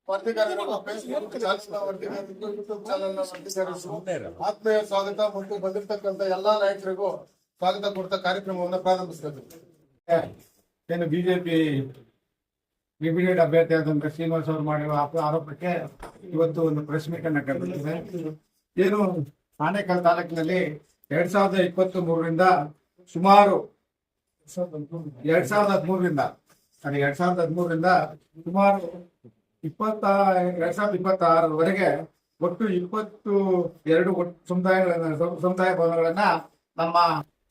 ವರದಿಗಾರರು Facebook ಚಾನಲ್ನ ವರದಿಗಾರರು YouTube ಚಾನಲ್ನ ವರದಿಗಾರರು ಆತ್ಮೀಯ ಸ್ವಾಗತ ಮತ್ತು ಬಂದಿರತಕ್ಕಂತ ಎಲ್ಲಾ ನಾಯಕರಿಗೂ ಸ್ವಾಗತ ಕೊಡ್ತಾ ಕಾರ್ಯಕ್ರಮವನ್ನು ಪ್ರಾರಂಭಿಸಬೇಕು. ಏನು ಬಿಜೆಪಿ ಇಮಿಡಿಯೇಟ್ ಅಭ್ಯರ್ಥಿ ಆದಂತ ಶ್ರೀನಿವಾಸ್ ಅವರು ಮಾಡಿರುವ ಆರೋಪಕ್ಕೆ ಇವತ್ತು ಒಂದು ಪ್ರೆಸ್ ಮೀಟ್ ಅನ್ನ ಕರೆದಿದೆ. ಏನು ಆನೇಕಲ್ ತಾಲೂಕಿನಲ್ಲಿ 2023ರಿಂದ ಸುಮಾರು 2013ರಿಂದ ಸುಮಾರು 2026ರವರೆಗೆ ಒಟ್ಟು 22 ಸಮುದಾಯ ಭವನಗಳನ್ನ ನಮ್ಮ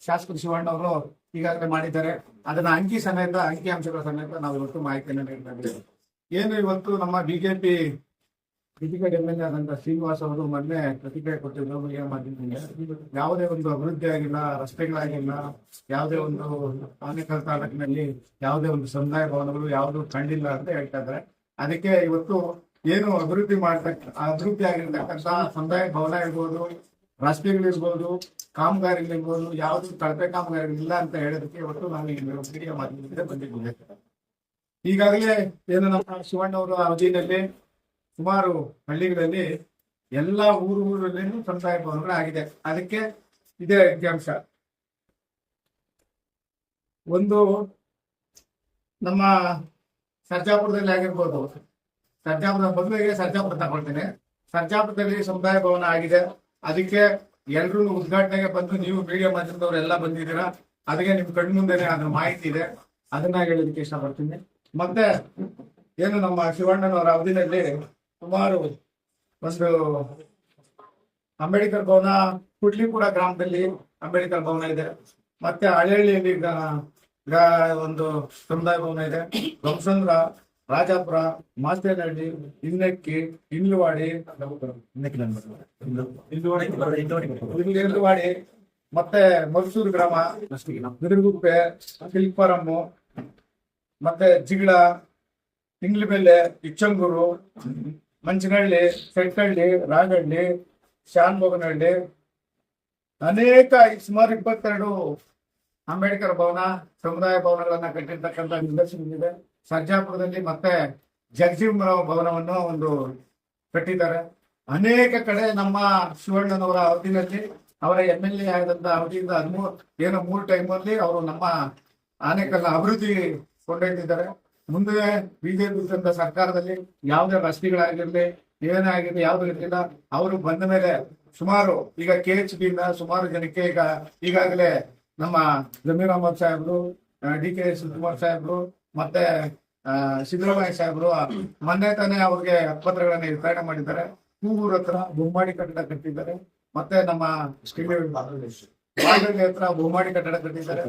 ಶಾಸಕರು ಶಿವಣ್ಣ ಅವರು ಈಗಾಗಲೇ ಮಾಡಿದ್ದಾರೆ. ಅದನ್ನ ಅಂಕಿ ಅಂಶಗಳ ಸಮೇತ ನಾವು ಇವತ್ತು ಮಾಹಿತಿಯನ್ನು ನೀಡ್ತಾ ಇದ್ದೇವೆ. ಏನು ಇವತ್ತು ನಮ್ಮ ಬಿಜೆಪಿ ಡಿಜಿಟಲ್ MLA ಆದಂತ ಶ್ರೀನಿವಾಸ್ ಅವರು ಮೊನ್ನೆ ಪ್ರತಿಕ್ರಿಯೆ ಕೊಟ್ಟಿದ್ರು. ಯಾವುದೇ ಒಂದು ಅಭಿವೃದ್ಧಿ ಆಗಿಲ್ಲ, ರಸ್ತೆಗಳಾಗಿಲ್ಲ, ಯಾವುದೇ ಒಂದು ಆನೇಕಲ್ ತಾಲೂಕಿನಲ್ಲಿ ಯಾವುದೇ ಒಂದು ಸಮುದಾಯ ಭವನಗಳು ಯಾವುದು ಕಂಡಿಲ್ಲ ಅಂತ ಹೇಳ್ತಾ ಇದ್ದಾರೆ. ಅದಕ್ಕೆ ಇವತ್ತು ಏನು ಅಭಿವೃದ್ಧಿ ಆಗಿರ್ತಕ್ಕಂಥ ಸಮುದಾಯ ಭವನ ಇರ್ಬೋದು, ರಸ್ತೆಗಳಿರ್ಬೋದು, ಕಾಮಗಾರಿಗಳಿರ್ಬೋದು, ಯಾವುದು ಕಳಪೆ ಕಾಮಗಾರಿಗಳಿಲ್ಲ ಅಂತ ಹೇಳೋದಕ್ಕೆ ಇವತ್ತು ನಾವು ಈ ಮೀಡಿಯಾ ಮಾಧ್ಯಮದಿಂದ ಬಂದಿದ್ದೇವೆ. ಈಗಾಗಲೇ ಏನು ನಮ್ಮ ಶಿವಣ್ಣ ಅವರ ಅವಧಿಯಲ್ಲಿ ಸುಮಾರು ಹಳ್ಳಿಗಳಲ್ಲಿ ಎಲ್ಲ ಊರಲ್ಲೂ ಸಮುದಾಯ ಭವನಗಳು ಆಗಿದೆ. ಅದಕ್ಕೆ ಇದೇ ಅಂಶ. ಒಂದು ನಮ್ಮ ಸರ್ಜಾಪುರದಲ್ಲಿ ಆಗಿರ್ಬೋದು, ಮೊದಲಿಗೆ ಸರ್ಜಾಪುರ ತಗೊಳ್ತೇನೆ. ಸರ್ಜಾಪುರದಲ್ಲಿ ಸಮುದಾಯ ಭವನ ಆಗಿದೆ. ಅದಕ್ಕೆ ಎಲ್ರೂ ಉದ್ಘಾಟನೆಗೆ ಬಂದು ನೀವು ಮೀಡಿಯಾ ಮಾಧ್ಯಮದವರೆಲ್ಲ ಬಂದಿದ್ದೀರಾ. ಅದಕ್ಕೆ ನಿಮ್ ಕಣ್ಣು ಮುಂದೆನೆ ಅದ್ರ ಮಾಹಿತಿ ಇದೆ, ಅದನ್ನ ಹೇಳೋದಕ್ಕೆ ಇಷ್ಟಪಡ್ತೀನಿ. ಮತ್ತೆ ಏನು ನಮ್ಮ ಶಿವಣ್ಣನವರ ಅವಧಿಯಲ್ಲಿ ಸುಮಾರು ಒಂದು ಅಂಬೇಡ್ಕರ್ ಭವನ, ಕುಡ್ಲಿಪುರ ಗ್ರಾಮದಲ್ಲಿ ಅಂಬೇಡ್ಕರ್ ಭವನ ಇದೆ. ಮತ್ತೆ ಹಳ್ಳಿಯಲ್ಲಿ ಒಂದು ಸಮುದಾಯ ಭವನ ಇದೆ. ಗಂಸಂದ್ರ, ರಾಜಾಪುರ, ಮಾಸ್ತೇನಹಳ್ಳಿ, ಇನ್ನೆಕ್ಕಿ, ಇಂಡ್ಲವಾಡಿ, ಮತ್ತೆ ಮಲ್ಸೂರು ಗ್ರಾಮ, ಬಿರುಗುಪ್ಪೆ, ಕಿಲ್ಪರಮ್ಮು, ಮತ್ತೆ ಜಿಗಳ, ಇಂಗ್ಲಿಬೆಲೆ, ಇಚ್ಚಂಗೂರು, ಮಂಚನಹಳ್ಳಿ, ಸೆಟ್ಕಳ್ಳಿ, ರಾಗಹಳ್ಳಿ, ಶಾನ್ಭೋಗನಹಳ್ಳಿ, ಅನೇಕ ಸುಮಾರು 22 ಅಂಬೇಡ್ಕರ್ ಭವನ, ಸಮುದಾಯ ಭವನಗಳನ್ನ ಕಟ್ಟಿರ್ತಕ್ಕಂಥ ನಿದರ್ಶನವಿದೆ. ಸರ್ಜಾಪುರದಲ್ಲಿ ಮತ್ತೆ ಜಗಜೀವನರಾವ್ ಭವನವನ್ನು ಒಂದು ಕಟ್ಟಿದ್ದಾರೆ. ಅನೇಕ ಕಡೆ ನಮ್ಮ ಶಿವಣ್ಣನವರ ಅವಧಿಯಲ್ಲಿ, ಅವರ MLA ಆದಂತ ಅವಧಿಯಿಂದ 3 ಟೈಮಲ್ಲಿ ಅವರು ನಮ್ಮ ಆನೇಕಲ್ನ ಅಭಿವೃದ್ಧಿ ಕೊಂಡೊಯ್ದಿದ್ದಾರೆ. ಮುಂದೆ ಬಿಜೆಪಿ ಸರ್ಕಾರದಲ್ಲಿ ಯಾವುದೇ ರಸ್ತೆಗಳಾಗಿರ್ಲಿ, ಏನೇ ಆಗಿರ್ಲಿ, ಯಾವ್ದು ಇರಲಿಲ್ಲ. ಅವರು ಬಂದ ಮೇಲೆ ಸುಮಾರು ಈಗ KHB ಇಂದ ಸುಮಾರು ಜನಕ್ಕೆ ಈಗಾಗಲೇ ನಮ್ಮ ಜಮೀರ್ ಅಹಮದ್ ಸಾಹೇಬ್ರು, DK ಶಿವಕುಮಾರ್ ಸಾಹೇಬ್ರು, ಮತ್ತೆ ಸಿದ್ದರಾಮಯ್ಯ ಸಾಹೇಬ್ರು ಮೊನ್ನೆ ತಾನೇ ಅವ್ರಿಗೆ ಪತ್ರಗಳನ್ನ ವಿತರಣೆ ಮಾಡಿದ್ದಾರೆ. ಕೂಗೂರ್ ಹತ್ರ ಬೊಮ್ಮಾಡಿ ಕಟ್ಟಡ ಕಟ್ಟಿದ್ದಾರೆ. ಮತ್ತೆ ನಮ್ಮ ಹತ್ರ ಬೊಮ್ಮಾಡಿ ಕಟ್ಟಡ ಕಟ್ಟಿದ್ದಾರೆ.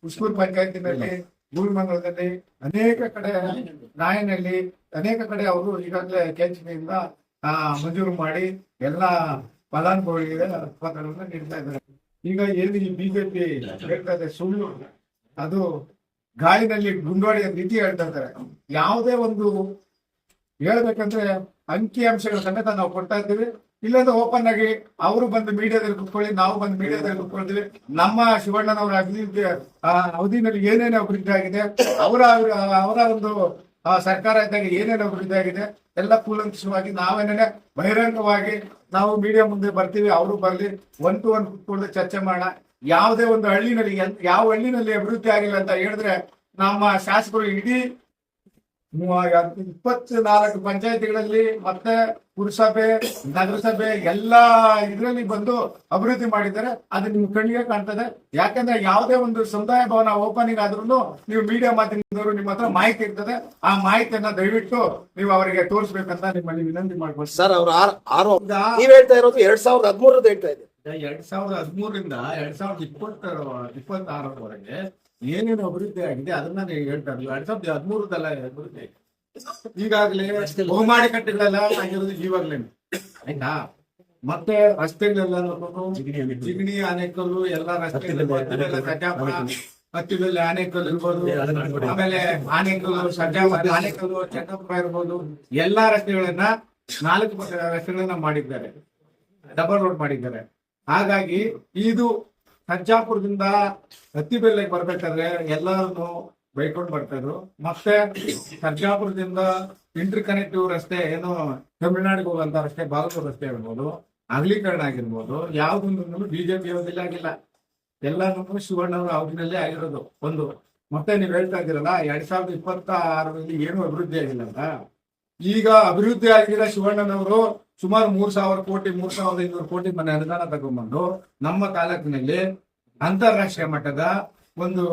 ಉಸ್ಕೂರ್ ಪಂಚಾಯತಿನಲ್ಲಿ, ಭೂಮಿಮಂಗಲದಲ್ಲಿ, ಅನೇಕ ಕಡೆ, ನಾಯನಹಳ್ಳಿ, ಅನೇಕ ಕಡೆ ಅವರು ಈಗಾಗಲೇ KHB ಇಂದ ಮಂಜೂರು ಮಾಡಿ ಎಲ್ಲ ಫಲಾನುಭವಿಗಳಿಗೆ ಪತ್ರಗಳನ್ನ ನೀಡ್ತಾ ಇದ್ದಾರೆ. ಈಗ ಏನು ಈ ಬಿಜೆಪಿ ಹೇಳ್ತಾ ಇದೆ ಸುಳ್ಳು, ಅದು ಗಾಳಿನಲ್ಲಿ ಗುಂಡೋಡಿಯ ರೀತಿ ಹೇಳ್ತಾ ಇದ್ದಾರೆ. ಯಾವುದೇ ಒಂದು ಹೇಳ್ಬೇಕಂದ್ರೆ ಅಂಕಿ ಅಂಶಗಳ ಸಮೇತ ನಾವು ಕೊಡ್ತಾ ಇದ್ದೀವಿ. ಇಲ್ಲಂದ್ರೆ ಓಪನ್ ಆಗಿ ಅವರು ಬಂದು ಮೀಡಿಯಾದಲ್ಲಿ ಕುತ್ಕೊಳ್ಳಿ, ನಾವು ಬಂದು ಮೀಡಿಯಾದಲ್ಲಿ ಕುತ್ಕೊಳ್ತೀವಿ. ನಮ್ಮ ಶಿವಣ್ಣನವರ ಅವಧಿನಲ್ಲಿ ಏನೇನು ಅಭಿವೃದ್ಧಿ ಆಗಿದೆ, ಅವರ ಒಂದು ಸರ್ಕಾರ ಇದ್ದಾಗ ಏನೇನು ಅಭಿವೃದ್ಧಿ ಆಗಿದೆ ಎಲ್ಲ ಕೂಲಂಕಷವಾಗಿ ನಾವೇನೇ ಬಹಿರಂಗವಾಗಿ ನಾವು ಮೀಡಿಯಾ ಮುಂದೆ ಬರ್ತೀವಿ. ಅವರು ಬರ್ಲಿ, 1 to 1 ಕುತ್ಕೊಂಡು ಚರ್ಚೆ ಮಾಡೋಣ. ಯಾವುದೇ ಒಂದು ಹಳ್ಳಿನಲ್ಲಿ ಯಾವ ಹಳ್ಳಿನಲ್ಲಿ ಅಭಿವೃದ್ಧಿ ಆಗಿಲ್ಲ ಅಂತ ಹೇಳಿದ್ರೆ ನಮ್ಮ ಶಾಸಕರು ಇಡೀ 24 ಪಂಚಾಯತಿಗಳಲ್ಲಿ ಮತ್ತೆ ಪುರಸಭೆ, ನಗರಸಭೆ ಎಲ್ಲಾ ಇದರಲ್ಲಿ ಬಂದು ಅಭಿವೃದ್ಧಿ ಮಾಡಿದ್ದಾರೆ. ಅದು ನಿಮ್ ಕಣ್ಣಿಗೆ ಕಾಣ್ತದೆ. ಯಾಕಂದ್ರೆ ಯಾವುದೇ ಒಂದು ಸಮುದಾಯ ಭವನ ಓಪನಿಂಗ್ ಆದ್ರೂ ನೀವು ಮೀಡಿಯಾ ಮಾಧ್ಯಮದವರು ನಿಮ್ಮ ಹತ್ರ ಮಾಹಿತಿ ಇರ್ತದೆ. ಆ ಮಾಹಿತಿಯನ್ನ ದಯವಿಟ್ಟು ನೀವು ಅವರಿಗೆ ತೋರಿಸ್ಬೇಕಂತ ನಿಮ್ಮಲ್ಲಿ ವಿನಂತಿ ಮಾಡ್ಬೋದು. ಸರ್, ಅವ್ರ ಆರೋಪ ನೀವ್ ಹೇಳ್ತಾ ಇರೋದು 2013 ಹೇಳ್ತಾ ಇದೆ. 2013ರಿಂದ 2026ರವರೆಗೆ ಏನೇನು ಅಭಿವೃದ್ಧಿ ಆಗಿದೆ ಅದನ್ನ ನೀವು ಹೇಳ್ತಾ ಇದ್ದೀವಿ. 2013ದಲ್ಲ ಅಭಿವೃದ್ಧಿ ಈಗಾಗಲೇ ಬಹುಮಾಡಿ ಕಟ್ಟೆಗಳೆಲ್ಲ ಆಗಿರೋದು ಈವಾಗಲೇ, ಆಯ್ತಾ? ಮತ್ತೆ ರಸ್ತೆಗಳೆಲ್ಲ ಜಿಗಣಿ, ಆನೇಕಲ್ಲು ಎಲ್ಲ ರಸ್ತೆಗಳು, ಹತ್ತಿರಲ್ಲಿ ಆನೇಕಲ್ಲು ಇರ್ಬೋದು, ಆಮೇಲೆ ಆನೇಕಲ್ಲು, ಸರ್ಜಾಪುರ, ಆನೇಕಲ್ಲು, ಚನ್ನಪುರ ಇರ್ಬೋದು, ಎಲ್ಲಾ ರಸ್ತೆಗಳನ್ನ 4 ರಸ್ತೆಗಳನ್ನ ಮಾಡಿದ್ದಾರೆ, ಡಬಲ್ ರೋಡ್ ಮಾಡಿದ್ದಾರೆ. ಹಾಗಾಗಿ ಇದು ಸರ್ಜಾಪುರದಿಂದ ಹತ್ತಿಬೆಲೆಗೆ ಬರ್ಬೇಕಾದ್ರೆ ಎಲ್ಲರೂ ಬೈಕೊಂಡು ಬರ್ತಾ ಇದ್ರು. ಮತ್ತೆ ಸರ್ಜಾಪುರದಿಂದ ಇಂಟರ್ ಕನೆಕ್ಟಿವ್ ರಸ್ತೆ ಏನು ತಮಿಳುನಾಡಿಗೆ ಹೋಗುವಂತ ರಸ್ತೆ, ಬಾಗಲಕೋಟೆ ರಸ್ತೆ ಇರ್ಬೋದು, ಅಗಲೀಕರಣ ಆಗಿರ್ಬೋದು, ಯಾವ್ದೊಂದು ಬಿಜೆಪಿ ಅವಧಿಯಲ್ಲಿ ಆಗಿಲ್ಲ. ಎಲ್ಲಾನು ಶಿವಣ್ಣವರ ಅವಧಿನಲ್ಲೇ ಆಗಿರೋದು. ಒಂದು ಮತ್ತೆ ನೀವ್ ಹೇಳ್ತಾ ಇದ್ದೀರಲ್ಲ 2026ರಲ್ಲಿ ಏನು ಅಭಿವೃದ್ಧಿ ಆಗಿಲ್ಲ ಅಂತ. ಈಗ ಅಭಿವೃದ್ಧಿ ಆಗಿರೋ ಶಿವಣ್ಣನವರು ಸುಮಾರು 3,000 ಕೋಟಿ 3,500 ಕೋಟಿ ಮನೆ ಅನುದಾನ ತಗೊಂಡ್ಬಂದು ನಮ್ಮ ತಾಲೂಕಿನಲ್ಲಿ ಅಂತಾರಾಷ್ಟ್ರೀಯ ಮಟ್ಟದ ಒಂದು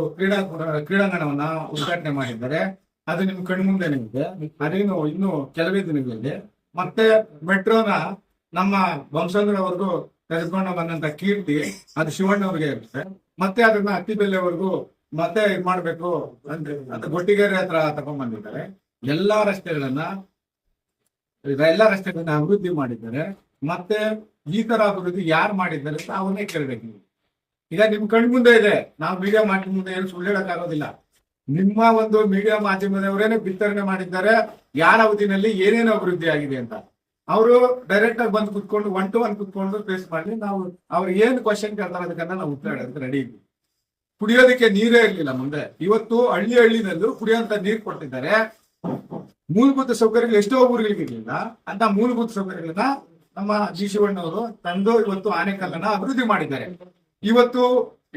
ಕ್ರೀಡಾಂಗಣವನ್ನ ಉದ್ಘಾಟನೆ ಮಾಡಿದ್ದಾರೆ. ಅದು ನಿಮ್ ಕಣ್ಮುಂದೆನೇ ಇದೆ. ಅದೇನು ಇನ್ನು ಕೆಲವೇ ದಿನಗಳಲ್ಲಿ ಮತ್ತೆ ಮೆಟ್ರೋನ ನಮ್ಮ ವಂಶಂದ್ರವರೆಗೂ ತೆಗೆದುಕೊಂಡು ಬಂದಂತ ಕೀರ್ತಿ ಅದು ಶಿವಣ್ಣವ್ರಿಗೆ ಇರುತ್ತೆ. ಮತ್ತೆ ಅದನ್ನ ಅತ್ತಿಬೆಲೆವರೆಗೂ ಮತ್ತೆ ಇದ್ ಮಾಡ್ಬೇಕು ಅಂತ ಗೊಟ್ಟಿಗೆರೆ ಹತ್ರ ತಗೊಂಡ್ ಬಂದಿದ್ದಾರೆ. ಎಲ್ಲಾ ರಸ್ತೆಗಳನ್ನ ಅಭಿವೃದ್ಧಿ ಮಾಡಿದ್ದಾರೆ. ಮತ್ತೆ ಈ ತರ ಅಭಿವೃದ್ಧಿ ಯಾರು ಮಾಡಿದ್ದಾರೆ ಅಂತ ಅವನ್ನೇ ಕೇಳ್ಬೇಕು. ಈಗ ನಿಮ್ ಕಣ್ ಮುಂದೆ ಇದೆ. ನಾವು ಮೀಡಿಯಾ ಮಾಧ್ಯಮ ಮುಂದೆ ಏನು ಸುಳ್ಳು ಹೇಳಕ್ಕಾಗೋದಿಲ್ಲ. ನಿಮ್ಮ ಒಂದು ಮೀಡಿಯಾ ಮಾಧ್ಯಮದವರೇನೆ ಬಿತ್ತರಣೆ ಮಾಡಿದ್ದಾರೆ ಯಾರ ಅವಧಿನಲ್ಲಿ ಏನೇನು ಅಭಿವೃದ್ಧಿ ಆಗಿದೆ ಅಂತ. ಅವರು ಡೈರೆಕ್ಟ್ ಆಗಿ ಬಂದು ಕುತ್ಕೊಂಡು 1 to 1 ಕುತ್ಕೊಂಡು ಫೇಸ್ ಮಾಡಿ ನಾವು ಅವ್ರಿಗೆ ಏನ್ ಕ್ವಶನ್ ಕೇಳ್ತಾರೆ ಅದಕ್ಕನ್ನ ನಾವು ಉತ್ತರ ಹೇಳೋದಕ್ಕೆ ರೆಡಿ ಇದ್ವಿ. ಕುಡಿಯೋದಕ್ಕೆ ನೀರೇ ಇರ್ಲಿಲ್ಲ ಮುಂದೆ. ಇವತ್ತು ಹಳ್ಳಿನಲ್ಲೂ ಕುಡಿಯೋಂತ ನೀರು ಕೊಟ್ಟಿದ್ದಾರೆ. ಮೂಲಭೂತ ಸೌಕರ್ಯಗಳು ಎಷ್ಟೋ ಊರುಗಳಿಗೆ ಇರ್ಲಿಲ್ಲ ಅಂತ ಮೂಲಭೂತ ಸೌಕರ್ಯಗಳನ್ನ ನಮ್ಮ ಜಿ ಶಿವಣ್ಣವರು ತಂದು ಇವತ್ತು ಆನೆಕಲ್ಲನ್ನ ಅಭಿವೃದ್ಧಿ ಮಾಡಿದ್ದಾರೆ. ಇವತ್ತು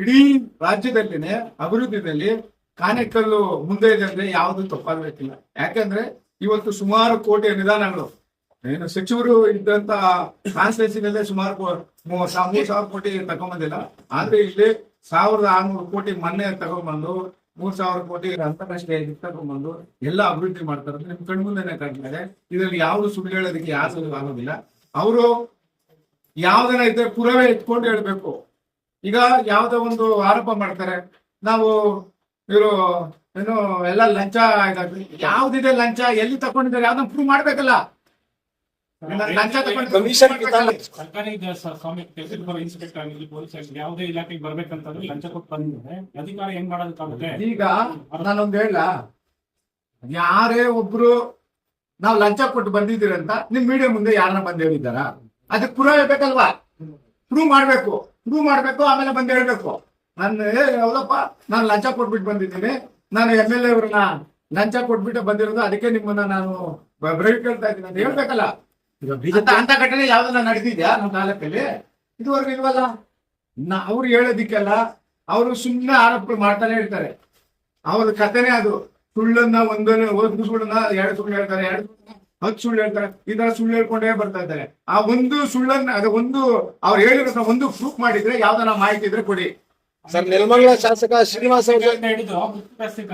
ಇಡೀ ರಾಜ್ಯದಲ್ಲಿನೇ ಅಭಿವೃದ್ಧಿಯಲ್ಲಿ ಆನೆಕಲ್ಲು ಮುಂದೆ ಇದೆ ಅಂದ್ರೆ ಯಾವುದು ತಪ್ಪಾಗಬೇಕಿಲ್ಲ. ಯಾಕಂದ್ರೆ ಇವತ್ತು ಸುಮಾರು ಕೋಟಿ ಅನುದಾನಗಳು ಏನು ಸಚಿವರು ಇದ್ದಂತ ಕಾನ್ಸ್ಟಿಟ್ಯೂನ್ಸಿನಲ್ಲೇ ಸುಮಾರು 3,000 ಕೋಟಿ ತಗೊಂಬಂದಿಲ್ಲ. ಆದ್ರೆ ಇಲ್ಲಿ 1,600 ಕೋಟಿ ಮೊನ್ನೆ ತಗೊಂಡ್ಬಂದು 3,000 ಕೋಟಿ ಅಂತಾರಾಷ್ಟ್ರೀಯ ತಗೊಂಡ್ಬಂದು ಎಲ್ಲ ಅಭಿವೃದ್ಧಿ ಮಾಡ್ತಾರೆ. ನಿಮ್ ಕಣ್ಮುಂದೆನೆ ಕಾಣ್ತಾರೆ. ಇದರಲ್ಲಿ ಯಾವ್ದು ಸುಳ್ಳು ಹೇಳೋದಕ್ಕೆ ಯಾರು ಆಗೋದಿಲ್ಲ. ಅವರು ಯಾವ್ದನ ಇದ್ರೆ ಪುರಾವೆ ಎತ್ಕೊಂಡು ಹೇಳ್ಬೇಕು. ಈಗ ಯಾವ್ದೋ ಒಂದು ಆರೋಪ ಮಾಡ್ತಾರೆ, ನಾವು ಇವರು ಏನು ಎಲ್ಲ ಲಂಚ ಯಾವ್ದಿದೆ ಲಂಚ ಎಲ್ಲಿ ತಗೊಂಡಿದ್ದಾರೆ ಯಾವ್ದನ್ನ ಪ್ರೂವ್ ಮಾಡ್ಬೇಕಲ್ಲ. ಲಂಚ ಕಮಿಷನ್ ಸರ್ಕಾರಿ ಸ್ವಾಮಿ ಇನ್ಸ್ಪೆಕ್ಟರ್ ಆಗಿರ್ಲಿ, ಪೊಲೀಸ್ ಆಗಿರ್ಲಿ, ಯಾವುದೇ ಇಲಾಖೆಗೆ ಬರ್ಬೇಕಂತಂದ್ರೆ ಲಂಚ ಕೊಟ್ಟು ಬಂದಿದ್ರೆ ಅಧಿಕಾರ ಹೆಂಗ್ ಮಾಡೋದಕ್ಕಾಗುತ್ತೆ? ಈಗ ನಾನೊಂದು ಹೇಳ, ಯಾರೇ ಒಬ್ರು ನಾವು ಲಂಚ ಕೊಟ್ಟು ಬಂದಿದ್ದೀರಂತ ನಿಮ್ ಮೀಡಿಯಾ ಮುಂದೆ ಯಾರನ್ನ ಬಂದು ಹೇಳಿದ್ದಾರ? ಅದಕ್ಕೆ ಪುರಾವೆ ಬೇಕಲ್ವಾ? ಪ್ರೂವ್ ಮಾಡ್ಬೇಕು ಆಮೇಲೆ ಬಂದು ಹೇಳ್ಬೇಕು. ಹೌದಪ್ಪ ನಾನು ಲಂಚ ಕೊಟ್ಬಿಟ್ಟು ಬಂದಿದ್ದೀನಿ, ನಾನು MLA ಅವ್ರನ್ನ ಲಂಚ ಕೊಟ್ಬಿಟ್ಟು ಬಂದಿರೋದು, ಅದಕ್ಕೆ ನಿಮ್ಮನ್ನ ನಾನು ಬ್ರೇಕ್ ಕೇಳ್ತಾ ಇದ್ದೀನಿ ಅಂತ ಹೇಳ್ಬೇಕಲ್ಲ. ಅಂತ ಘಟನೆ ಯಾವ್ದನ್ನ ನಡೆದಿದ್ಯಾ ನಮ್ಮ ತಾಲೂಕಲ್ಲಿ? ಇದುವರೆಗೂ ಇಲ್ವಲ್ಲ. ಅವ್ರು ಹೇಳೋದಿಕ್ಕೆಲ್ಲ ಅವರು ಸುಮ್ಮನೆ ಆರೋಪಗಳು ಮಾಡ್ತಾನೆ ಇರ್ತಾರೆ. ಅವ್ರ ಕಥೆನೇ ಅದು. ಸುಳ್ಳನ್ನ ಒಂದು ಸುಳ್ಳನ್ನ 2 ಸುಳ್ಳು ಹೇಳ್ತಾರೆ, 10 ಸುಳ್ಳು ಹೇಳ್ತಾರೆ. ಈ ತರ ಸುಳ್ಳು ಹೇಳ್ಕೊಂಡೇ ಬರ್ತಾ ಇದ್ದಾರೆ. ಆ ಒಂದು ಸುಳ್ಳನ್ನ ಒಂದು ಅವ್ರು ಹೇಳಿರೋ ಒಂದು ಪ್ರೂಫ್ ಮಾಡಿದ್ರೆ ಯಾವ್ದನ್ನ ಮಾಹಿತಿ ಇದ್ರೆ ಕೊಡಿ. ಸರ್, ನೆಲಮಂಗಲ ಶಾಸಕ ಶ್ರೀನಿವಾಸ ಹಿಡಿದು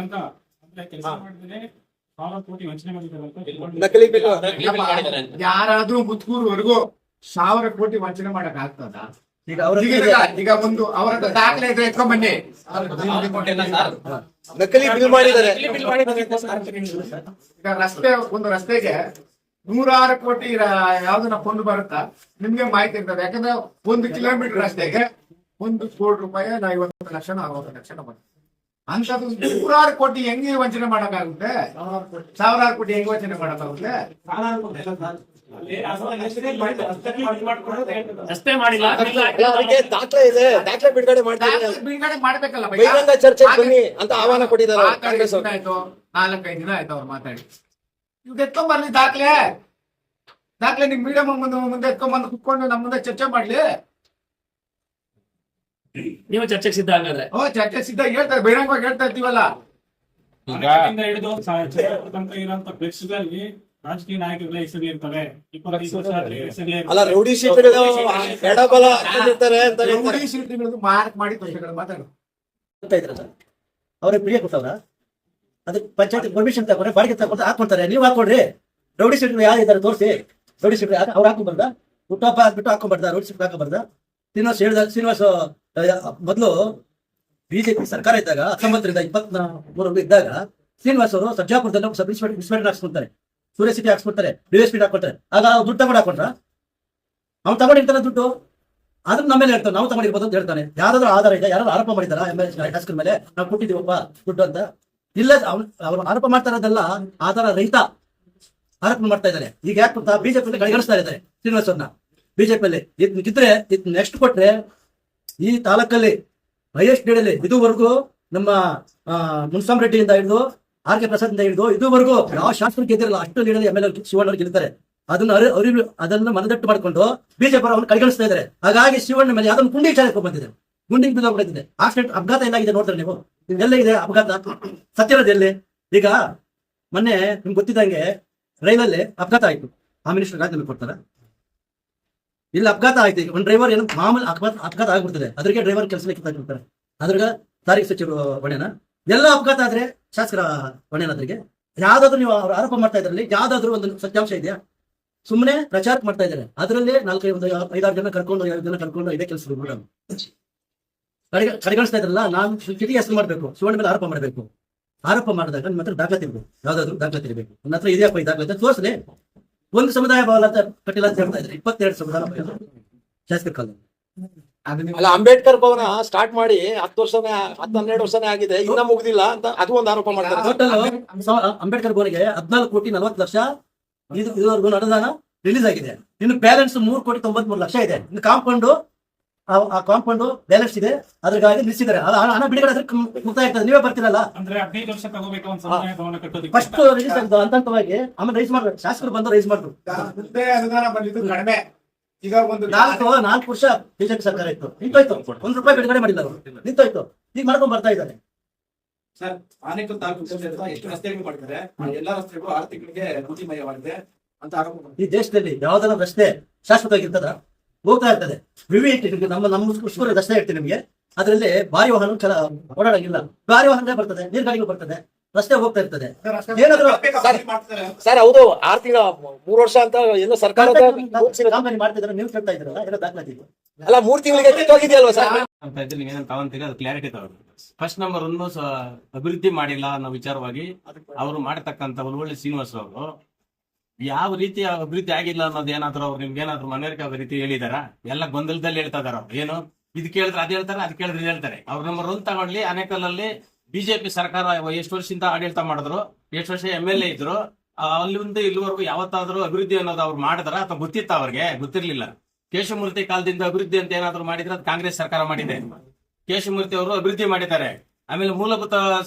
ಅಂತ ಅಂದ್ರೆ ಕೆಲಸ ಮಾಡಿದ್ರೆ 1,000 ಕೋಟಿ ವಂಚನೆ ಮಾಡಿದ್ದಾರೆ. ನಕಲಿ ಬಿಲ್ ಯಾರಾದ್ರೂ ಮುತ್ಕೂರ್ವರೆಗೂ 1,000 ಕೋಟಿ ವಂಚನೆ ಮಾಡಕ್ ಆಗ್ತದ? ಈಗ ಒಂದು ಅವರ ದಾಖಲೆ ಇದ್ರೆ ಎತ್ಕೊಂಡ್ ಬನ್ನಿ. ನಕಲಿ ಬಿಲ್ ಮಾಡಿದ್ದಾರೆ. ಈಗ ಒಂದು ರಸ್ತೆಗೆ 106 ಕೋಟಿ ಯಾವ್ದನ್ನ ಕೊಂಡು ಬರುತ್ತಾ ನಿಮ್ಗೆ ಮಾಹಿತಿ ಇರ್ತದೆ. ಯಾಕಂದ್ರೆ 1 ಕಿಲೋಮೀಟರ್ ರಸ್ತೆಗೆ 1 ಕೋಟಿ ರೂಪಾಯಿ 50 ಲಕ್ಷ 60 ಲಕ್ಷ ಬರುತ್ತೆ. ಅಂತದ್ದು 106 ಕೋಟಿ ಹೆಂಗೆ ವಂಚನೆ ಮಾಡಕ್ಕಾಗುತ್ತೆ? 1,000 ಕೋಟಿ ಹೆಂಗ್ ವಂಚನೆ ಮಾಡಕ್ಕಾಗುತ್ತೆ? ರಸ್ತೆ ಮಾಡಿಲ್ಲ, ಅದಕ್ಕೆ ದಾಖಲೆ ಇದೆ, ದಾಖಲೆ ಬಿಡುಗಡೆ ಮಾಡ್ತಾರೆ. ಬಿಡುಗಡೆ ಮಾಡ್ಬೇಕಲ್ಲ. ಬಹಿರಂಗ ಚರ್ಚೆಗೆ ಬನ್ನಿ ಅಂತ ಆಹ್ವಾನ ಕೊಟ್ಟಿದ್ದಾರೆ ಕಾಂಗ್ರೆಸ್ ಅವರು. 4-5 ದಿನ ಆಯ್ತು ಅವ್ರು ಮಾತಾಡಿ. ಇವ್ರು ಎತ್ಕೊಂಡ್ ಬರ್ಲಿ ದಾಖಲೆ ನಿಮ್ ಮೀಡಿಯಂ ಮುಂದೆ ಎತ್ಕೊಂಡ್ಬಂದು ಕುತ್ಕೊಂಡು ನಮ್ಮ ಮುಂದೆ ಚರ್ಚೆ ಮಾಡ್ಲಿ. ನೀವು ಚರ್ಚೆಗೆ ಸಿದ್ಧ ಹಾಗಾದ್ರೆ? ಚರ್ಚೆ ಸಿದ್ಧ ಹೇಳ್ತಾರೆ, ಬಹಿರಂಗವಾಗಿ ಹೇಳ್ತಾ ಇರ್ತೀವಲ್ಲ. ಹಿಡಿದು ತನಕ ಇರೋಂತ ಫ್ಲೆಕ್ಸ್ಗಳಲ್ಲಿ ರಾಜಕೀಯ ನಾಯಕರುಗಳ ಹೆಸರು ಇರ್ತವೆ. 25 ವರ್ಷ ಅಲ್ಲ, ರೌಡಿ ಶೀಟ್ಗಳು ಎಡಬಲ ಇರ್ತಾರೆ ಅಂತ ರೌಡಿ ಶೀಟ್ಗಳು ಮಾರ್ಕ್ ಮಾಡಿ ಮಾತಾಡು ಅವ್ರಿಗೆ ಪ್ರಿಯ ಕೊಟ್ಟವ್ರ ಅದಕ್ಕೆ ಪಂಚಾಯತ್ ಪರ್ಮಿಷನ್ ತಗೊಂಡ್ರೆ ಬಾಡಿಗೆ ತಗೊಂಡು ಹಾಕೊಳ್ತಾರೆ. ನೀವು ಹಾಕೊಡ್ರಿ. ರೌಡಿ ಶೀಟ್ ಯಾರು ಇದ್ದಾರೆ ತೋರಿಸಿ. ರೌಡಿ ಶೀಟ್ ಅವ್ರು ಹಾಕೊಂಡ್ಬಾರ್ದ? ಹುಟ್ಟಪ್ಪ ಹಾಕ್ಬಿಟ್ಟು ಹಾಕೊಂಡ್ಬಾರ್ದ? ರೌಡಿ ಶೀಟ್ ಹಾಕಬಾರ್ದ? ಶ್ರೀನಿವಾಸ್ ಮೊದಲು ಬಿಜೆಪಿ ಸರ್ಕಾರ ಇದ್ದಾಗ 19ರಿಂದ 23 ಇದ್ದಾಗ ಶ್ರೀನಿವಾಸ್ ಅವರು ಸರ್ಜಾಪುರದಲ್ಲಿ ಸಬ್ ಇನ್ಸ್ಪೆಕ್ಟರ್ ಹಾಕ್ಸ್ಕೊಳ್ತಾರೆ, ಸೂರ್ಯ ಸಿಟಿ ಹಾಕ್ಸ್ಕೊಡ್ತಾರೆ, DSP ಹಾಕೊಳ್ತಾರೆ. ಆಗ ದುಡ್ಡು ತಗೊಂಡು ಹಾಕೊಂಡ್ರ? ಅವ್ನು ತಗೊಂಡಿರ್ತಾನೆ ದುಡ್ಡು. ಆದ್ರೂ ನಮ್ಮೇಲೆ ಹೇಳ್ತಾನೆ ನಾವು ತಗೊಂಡಿರ್ಬೋದು ಅಂತ ಹೇಳ್ತಾನೆ. ಯಾರಾದ್ರೂ ಆಧಾರ ಇದೆ? ಯಾರಾದ್ರೂ ಆರೋಪ ಮಾಡಿದಾರ ಶಾಸಕರ ಮೇಲೆ ನಾವು ಕೊಟ್ಟಿದ್ದೀವಪ್ಪ ದುಡ್ಡು ಅಂತ? ಇಲ್ಲ, ಅವ್ರು ಆರೋಪ ಮಾಡ್ತಾ ಇರೋದೆಲ್ಲ ಆಧಾರ ರಹಿತ ಆರೋಪ ಮಾಡ್ತಾ ಇದ್ದಾರೆ. ಈಗ ಯಾಕೆ ಗೊತ್ತಾ? ಬಿಜೆಪಿ ಕಡೆಗಣಿಸ್ತಾ ಇದ್ದಾರೆ ಶ್ರೀನಿವಾಸ್ ಅವ್ರನ್ನ. ಬಿಜೆಪಿಯಲ್ಲಿ ಇದ್ರೆ ನೆಕ್ಸ್ಟ್ ಕೊಟ್ರೆ ಈ ತಾಲೂಕಲ್ಲಿ ಹೈಯೆಸ್ಟ್ ಡೇಡಲ್ಲಿ ಇದುವರೆಗೂ ನಮ್ಮ ಮುನ್ಸಾಮ್ ರೆಡ್ಡಿಯಿಂದ ಹಿಡಿದು ಆರ್ ಕೆ ಪ್ರಸಾದ್ ಹಿಡಿದು ಇದುವರೆಗೂ ಯಾವ ಶಾಸಕರು ಗೆದ್ದಿರಲ್ಲ ಅಷ್ಟು ಲೀಡರ್ ಎಮ್ ಎಲ್ ಶಿವಣ್ಣವ್ರು ಗೆಲ್ತಾರೆ. ಅದನ್ನ ಮನದಟ್ಟು ಮಾಡ್ಕೊಂಡು ಬಿಜೆಪಿ ಅವರನ್ನು ಕಡೆಗಣಿಸ್ತಾ ಇದ್ದಾರೆ. ಹಾಗಾಗಿ ಶಿವಣ್ಣ ಮೇಲೆ ಯಾವ್ದೊಂದು ಗುಂಡಿ ವಿಚಾರಕ್ಕೆ ಬಂದಿದೆ, ಗುಂಡಿ ಬಿದ್ದೋಗ್ಬಿಟ್ಟಿದೆ. ಆಕ್ಸಿಡೆಂಟ್ ಅಪಘಾತ ಏನಾಗಿದೆ ನೋಡ್ತಾರೆ ನೀವು, ಎಲ್ಲೇಗಿದೆ ಅಪಘಾತ, ಸತ್ಯರೋಧ ಎಲ್ಲಿ? ಈಗ ಮೊನ್ನೆ ನಿಮ್ಗೆ ಗೊತ್ತಿದ್ದಂಗೆ ರೈಲಲ್ಲಿ ಅಪಘಾತ ಆಯ್ತು, ಆ ಮಿನಿಸ್ಟರ್ ರಾಜ್ಯದಲ್ಲಿ ಕೊಡ್ತಾರ? ಇಲ್ಲಿ ಅಪಘಾತ ಆಯ್ತು, ಒಂದು ಡ್ರೈವರ್ ಏನು ಮಾಮೂಲಿ ಅಪಘಾತ ಆಗ್ಬಿಡ್ತದೆ, ಅದ್ರಿಗೆ ಡ್ರೈವರ್ ಕೆಲಸ ಕಿತ್ತಾಕ್ಬಿಡ್ತಾರೆ. ಅದ್ರಾಗ ಸಾರಿಗೆ ಸಚಿವರು ಹೊಣೆನ? ಎಲ್ಲ ಅಪಘಾತ ಆದ್ರೆ ಶಾಸಕರ ಹೊಣೆನ? ಅದ್ರಿಗೆ ಯಾವ್ದಾದ್ರು ನೀವು ಅವ್ರು ಆರೋಪ ಮಾಡ್ತಾ ಇದ್ರಲ್ಲಿ ಯಾವ್ದಾದ್ರು ಒಂದು ಸತ್ಯಾಂಶ ಇದೆಯಾ? ಸುಮ್ಮನೆ ಪ್ರಚಾರಕ್ಕೆ ಮಾಡ್ತಾ ಇದ್ದಾರೆ. ಅದರಲ್ಲಿ 4-5 ಜನ ಕರ್ಕೊಂಡು 5 ಜನ ಕರ್ಕೊಂಡು ಇದೇ ಕೆಲಸ ಕಡೆಗಣಿಸ್ತಾ ಇದ್ರಲ್ಲ. ನಾನು ಕಿಟಿಗೆ ಹೆಸರು ಮಾಡ್ಬೇಕು, ಶಿವಣ್ಣ ಮೇಲೆ ಆರೋಪ ಮಾಡಬೇಕು. ಆರೋಪ ಮಾಡಿದಾಗ ನಿಮ್ಮ ಹತ್ರ ದಾಖಲಾತಿ ಇರ್ಬೇಕು, ಯಾವ್ದಾದ್ರು ದಾಖಲಾತಿ ಇರಬೇಕು. ನನ್ನ ಹತ್ರ ಇದೆಯಪ್ಪ ಈ ದಾಖಲಾತಿ ತೋರಿಸಲಿ. ಒಂದು ಸಮುದಾಯ ಭವನ ಅಂತ ಕಟ್ಟಿಲ್ಲ ಅಂತ ಹೇಳ್ತಾ ಇದ್ರೆ 22 ಸಮುದಾಯ ಭವನ ಶಾಸಕರ ಕಾಲದಲ್ಲಿ. ಅಲ್ಲ, ಅಂಬೇಡ್ಕರ್ ಭವನ ಸ್ಟಾರ್ಟ್ ಮಾಡಿ 10-12 ವರ್ಷನೇ ಆಗಿದೆ, ಇನ್ನ ಮುಗ್ದಿಲ್ಲ ಅಂತ ಅದು ಒಂದು ಆರೋಪ ಮಾಡ್ತಾರೆ. ಟೋಟಲ್ ಅಂಬೇಡ್ಕರ್ ಭವನಿಗೆ 14,40,00,000 ಇದುವರೆಗೂ ಅನುದಾನ ರಿಲೀಸ್ ಆಗಿದೆ. ಇನ್ನು ಬ್ಯಾಲೆನ್ಸ್ 3,93,00,000 ಇದೆ. ಇನ್ನು ಕಾಂಪೌಂಡ್, ಆ ಕಾಂಪೌಂಡ್ ಬ್ಯಾಲೆನ್ಸ್ ಇದೆ, ಅದ್ರಾಗಿ ನಿಲ್ಲಿಸಿದ್ದಾರೆ. ಹಣ ಬಿಡುಗಡೆ ಮುಕ್ತಾಯ ಆಗ್ತದೆ. ನೀವೇ ಬರ್ತಿರಲ್ಲ, ಅಂದ್ರೆ 15 ವರ್ಷ ತಗೋಬೇಕು ಒಂದು ಸಮುದಾಯ ಭವನ ಕಟ್ಟೋದಕ್ಕೆ. ಫಸ್ಟ್ ರಿಲೀಸ್ ಆಗ್ತದೆ ಹಂತವಾಗಿ, ಆಮೇಲೆ ರೈಸ್ ಮಾಡ್ಬೇಕು. ಶಾಸಕರು ಬಂದು ರೈಸ್ ಮಾಡ್ಬೇಕು. ಮುಂದೆ ಅನುದಾನ ಬಂದಿದ್ದು ಕಡಿಮೆ. ಈಗ ಒಂದು 4 ವರ್ಷ ಬಿಜೆಪಿ ಸರ್ಕಾರ ಇತ್ತು, ನಿಂತೋಯ್ತು. ₹1 ಬಿಡುಗಡೆ ಮಾಡಿಲ್ಲ ಅವರು, ನಿಂತೋಯ್ತು. ಈಗ ಮಾಡ್ಕೊಂಡ್ ಬರ್ತಾ ಇದ್ದಾರೆ. ಸರ್, ಆನೇಕಲ್ ತಾಲೂಕು ಎಷ್ಟು ರಸ್ತೆಗಳು ಮಾಡಿದ್ದಾರೆ, ಎಲ್ಲಾ ರಸ್ತೆಗಳು ಆರ್ಥಿಕರಿಗೆ ಬುದ್ಧಿಮಯವಾಗಿದೆ ಅಂತ ಆರೋಪ. ಈ ದೇಶದಲ್ಲಿ ಯಾವ್ದಾರ ರಸ್ತೆ ಶಾಶ್ವತವಾಗಿರ್ತದ? ಹೋಗ್ತಾ ಇರ್ತದೆ. ನಮ್ಮ ರಸ್ತೆ ಹೇಳ್ತೀನಿ ನಿಮಗೆ, ಅದರಲ್ಲಿ ಭಾರಿ ವಾಹನ ಓಡಾಡಂಗಿಲ್ಲ. ಭಾರಿ ವಾಹನ ಬರ್ತದೆ, ನೀರ್ಗಾಡಿಗಳು ಬರ್ತದೆ, ರಸ್ತೆ ಹೋಗ್ತಾ ಇರ್ತದೆ. ಏನಾದ್ರು ಸರ್ ಹೌದು, 6 ತಿಂಗಳ 3 ವರ್ಷ ಅಂತ ಏನೋ ಸರ್ಕಾರದ ಕಾಮಗಾರಿ ಮಾಡ್ತಿದ್ರೆ ನೀವು ಕೇಳ್ತಾ ಇದ್ರಲ್ಲ, ಏನೋ ದಾಖಲಾತಿ ಇದೆ. ಅಲ್ಲ 3 ತಿಂಗಳಿಗೆ ಕಿತ್ತೋಗಿದೆಯಲ್ವಾ ಸರ್? ಅಂತ ಇದ್ರೆ ನೀವೇನು ತಗೊಂತೀರಿ ಅದು ಕ್ಲಾರಿಟಿ ತಗೋಬೇಕು. ಫಸ್ಟ್ ನಂಬರ್ 1 ಅಭಿವೃದ್ಧಿ ಮಾಡಿಲ್ಲ ಅನ್ನೋ ವಿಚಾರವಾಗಿ ಅವರು ಮಾಡತಕ್ಕಂತ ಒಳ್ಳೆ ಶ್ರೀನಿವಾಸ್ ಅವರು ಯಾವ ರೀತಿ ಅಭಿವೃದ್ಧಿ ಆಗಿಲ್ಲ ಅನ್ನೋದು ಏನಾದ್ರು ಅವ್ರು ನಿಮ್ಗೆ ಏನಾದ್ರು ಮನವರಿಕೆ ಆಗೋ ರೀತಿ ಹೇಳಿದಾರ? ಎಲ್ಲ ಗೊಂದಲದಲ್ಲಿ ಹೇಳ್ತಾ ಇದಾರ ಅವ್ರು. ಏನು ಇದು ಕೇಳಿದ್ರೆ ಅದ್ ಹೇಳ್ತಾರೆ, ಅದ್ ಕೇಳಿದ್ರೆ ಹೇಳ್ತಾರೆ. ಅವ್ರ ನಂಬರ್ 1 ತಗೊಳ್ಳಿ. ಆನೇಕಲ್ಲಲ್ಲಿ ಬಿಜೆಪಿ ಸರ್ಕಾರ ಎಷ್ಟು ವರ್ಷದಿಂದ ಆಡಳಿತ ಮಾಡಿದ್ರು, ಎಷ್ಟು ವರ್ಷ MLA ಇದ್ರು, ಅಲ್ಲಿಂದ ಇಲ್ಲಿವರೆಗೂ ಯಾವತ್ತಾದ್ರೂ ಅಭಿವೃದ್ಧಿ ಅನ್ನೋದು ಅವ್ರು ಮಾಡಿದಾರ ಅಥವಾ ಗೊತ್ತಿತ್ತ? ಅವ್ರಿಗೆ ಗೊತ್ತಿರ್ಲಿಲ್ಲ. ಕೇಶವಮೂರ್ತಿ ಕಾಲದಿಂದ ಅಭಿವೃದ್ಧಿ ಅಂತ ಏನಾದ್ರು ಮಾಡಿದ್ರೆ ಅದು ಕಾಂಗ್ರೆಸ್ ಸರ್ಕಾರ ಮಾಡಿದೆ. ಕೇಶವಮೂರ್ತಿ ಅವರು ಅಭಿವೃದ್ಧಿ ಮಾಡಿದ್ದಾರೆ. ಆಮೇಲೆ ಮೂಲಭೂತ